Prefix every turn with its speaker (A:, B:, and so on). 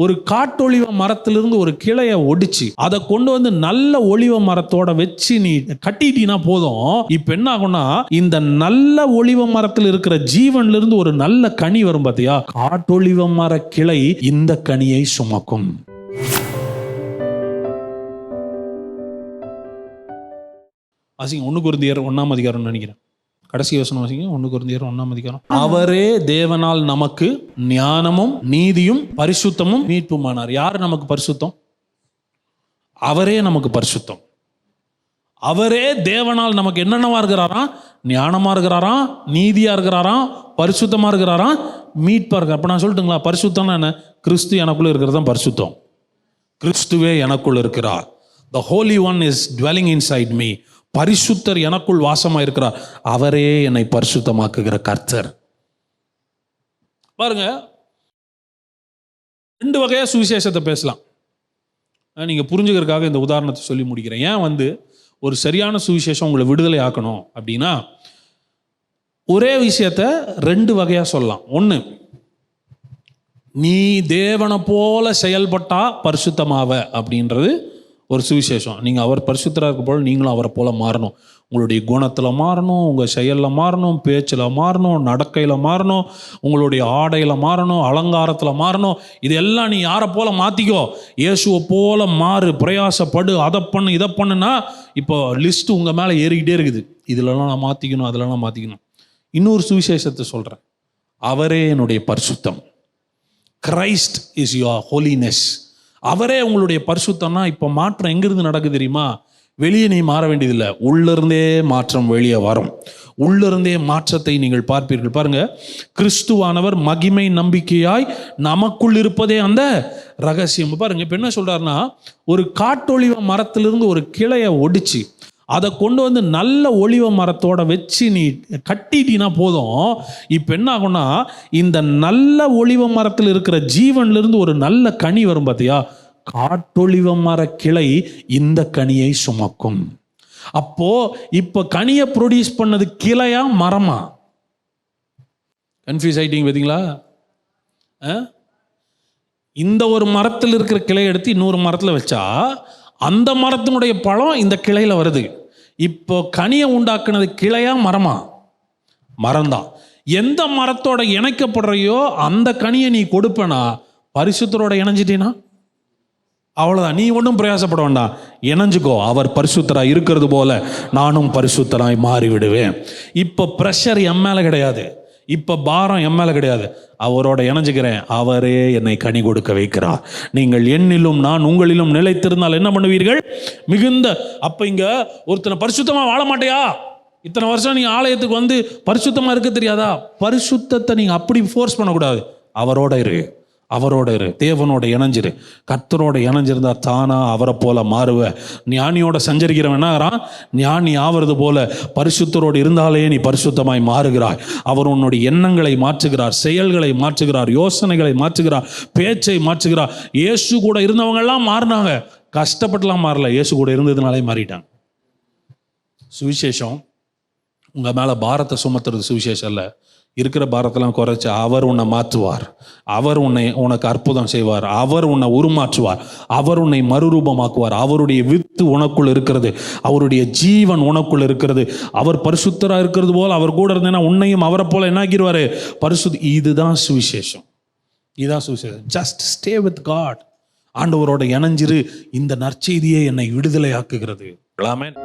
A: ஒரு காட்டொளிவ மரத்திலிருந்து ஒரு கிளைய ஒடிச்சு அதை கொண்டு வந்து நல்ல ஒளிவ மரத்தோட வச்சு நீ கட்டிட்டீனா போதும். இப்ப என்ன ஆகும்னா, இந்த நல்ல ஒளிவ மரத்தில் இருக்கிற ஜீவன்ல இருந்து ஒரு நல்ல கனி வரும் பாத்தியா, காட்டொளிவ மர கிளை இந்த கனியை சுமக்கும். வாசிங்க 1 கொரிந்தியர் 1 நினைக்கிறேன், கடைசி வசனம் வாசிங்க. 1 கொரிந்தியர் 1 அவரே தேவனால் நமக்கு ஞானமும் நீதியும் பரிசுத்தமும் மீட்புமானார். யார் நமக்கு பரிசுத்தம்? அவரே நமக்கு பரிசுத்தம். அவரே தேவனால் நமக்கு என்னென்னவா இருக்கிறாராம்? ஞானமா இருக்கிறாராம், நீதியா இருக்கிறாராம், பரிசுத்தமா இருக்கிறாராம், மீட்பா இருக்கிறார். அப்ப நான் சொல்லட்டுங்களா, பரிசுத்தம்னா என்ன? கிறிஸ்து எனக்குள்ள இருக்கிறது தான் பரிசுத்தம். கிறிஸ்துவே எனக்குள் இருக்கிறார். The Holy One is dwelling inside me. பரிசுத்தர் எனக்குள் வாசமா இருக்கிறார். அவரே என்னை பரிசுத்தமாக்குகிற கர்த்தர். பாருங்க, 2 வகையா சுவிசேஷத்தை பேசலாம். நீங்க புரிஞ்சுக்கிறதுக்காக இந்த உதாரணத்தை சொல்லி முடிக்கிறேன். ஏன் ஒரு சரியான சுவிசேஷம் உங்களை விடுதலை ஆக்கணும் அப்படின்னா, ஒரே விஷயத்த 2 வகையா சொல்லலாம். 1, நீ தேவனை போல செயல்பட்டா பரிசுத்தமாவ அப்படின்றது ஒரு சுவிசேஷம். நீங்கள் அவர் பரிசுத்தராக இருக்க போல நீங்களும் அவரை போல மாறணும். உங்களுடைய குணத்தில் மாறணும், உங்கள் செயலில் மாறணும், பேச்சில் மாறணும், நடக்கையில் மாறணும், உங்களுடைய ஆடையில் மாறணும், அலங்காரத்தில் மாறணும். இதெல்லாம் நீ யாரை போல மாற்றிக்கோ, இயேசுவை போல மாறு, பிரயாசப்படு, அதை பண்ணு இதை பண்ணுனா இப்போ லிஸ்ட்டு உங்கள் மேலே ஏறிக்கிட்டே இருக்குது. இதிலலாம் நான் மாற்றிக்கணும், அதிலலாம் மாற்றிக்கணும். இன்னொரு சுவிசேஷத்தை சொல்கிறேன், அவரே என்னுடைய பரிசுத்தம். Christ is your holiness. அவரே உங்களுடைய பரிசுத்தம்னா இப்போ மாற்றம் எங்கிருந்து நடக்குது தெரியுமா? வெளியே நீ மாற வேண்டியதில்லை, உள்ளிருந்தே மாற்றம் வெளியே வரும். உள்ளிருந்தே மாற்றத்தை நீங்கள் பார்ப்பீர்கள். பாருங்க, கிறிஸ்துவானவர் மகிமை நம்பிக்கையாய் நமக்குள் இருப்பதே அந்த ரகசியம். பாருங்க, இப்போ என்ன சொல்றாருன்னா, ஒரு காட்டொளிவ மரத்திலிருந்து ஒரு கிளையை ஒடிச்சு அதை கொண்டு வந்து நல்ல ஒளிவ மரத்தோட வச்சு நீ கட்டிட்டீனா போதும். இப்போ என்ன ஆகும்னா, இந்த நல்ல ஒளிவ மரத்தில் இருக்கிற ஜீவன்ல இருந்து ஒரு நல்ல கனி வரும் பாத்தியா, காட்டொளிவ மர கிளை இந்த கனியை சுமக்கும். அப்போ இப்ப கனியை ப்ரொடியூஸ் பண்ணது கிளையா மரமா? கன்ஃபியூஸ் ஆயிட்டீங்க பார்த்தீங்களா? இந்த ஒரு மரத்தில் இருக்கிற கிளையை எடுத்து இன்னொரு மரத்தில் வச்சா அந்த மரத்தினுடைய பழம் இந்த கிளையில வருது. இப்போ கனியை உண்டாக்குனது கிளையா மரமா? மரம்தான். எந்த மரத்தோட இணைக்கப்படுறையோ அந்த கனியை நீ கொடுப்பனா, பரிசுத்தரோட இணைஞ்சிட்டீனா அவ்வளோதான். நீ ஒன்றும் பிரயாசப்பட வேண்டாம், இணைஞ்சுக்கோ. அவர் பரிசுத்தராய் இருக்கிறது போல நானும் பரிசுத்தராய் மாறிவிடுவேன். இப்போ ப்ரெஷர் என் மேலே கிடையாது, இப்போ பாரம் என் மேலே கிடையாது, அவரோட இணைஞ்சுக்கிறேன். அவரே என்னை கனி கொடுக்க வைக்கிறார். நீங்கள் என்னிலும் நான் உங்களிலும் நிலைத்திருந்தால் என்ன பண்ணுவீர்கள்? மிகுந்த. அப்போ இங்கே ஒருத்தனை பரிசுத்தமாக வாழ மாட்டியா? இத்தனை வருஷம் நீ ஆலயத்துக்கு பரிசுத்தமாக இருக்க தெரியாதா? பரிசுத்தத்தை நீங்கள் அப்படி ஃபோர்ஸ் பண்ணக்கூடாது. அவரோட இரு, அவரோட இரு, தேவனோட இணைஞ்சிரு. கர்த்தரோட இணைஞ்சிருந்தா தானா அவரை போல மாறுவ. ஞானியோட சஞ்சரிக்கிறவனாரான் ஞானி ஆவது போல பரிசுத்தரோடு இருந்தாலே நீ பரிசுத்தமாய் மாறுகிறாய். அவர் உன்னுடைய எண்ணங்களை மாற்றுகிறார், செயல்களை மாற்றுகிறார், யோசனைகளை மாற்றுகிறார், பேச்சை மாற்றுகிறார். இயேசு கூட இருந்தவங்கெல்லாம் மாறினாங்க, கஷ்டப்பட்டுலாம் மாறல, இயேசு கூட இருந்ததுனாலே மாறிட்டாங்க. சுவிசேஷம் உங்க மேல பாரத்தை சுமத்துறது சுவிசேஷம் அல்ல. இருக்கிற பாரத்தெல்லாம் குறைச்சி அவர் உன்னை மாற்றுவார். அவர் உனக்கு அற்புதம் செய்வார். அவர் உன்னை உருமாற்றுவார். அவர் உன்னை மறுரூபமாக்குவார். அவருடைய வித்து உனக்குள் இருக்கிறது, அவருடைய ஜீவன் உனக்குள் இருக்கிறது. அவர் பரிசுத்தராக இருக்கிறது போல அவர் கூட இருந்தேன்னா உன்னையும் அவரை போல என்ன ஆக்கிடுவாரு? இதுதான் சுவிசேஷம், இதுதான் சுவிசேஷம். Just stay with God. ஆண்டவரோட இணைஞ்சிரு. இந்த நற்செய்தியே என்னை விடுதலை ஆக்குகிறது. ஆமென்.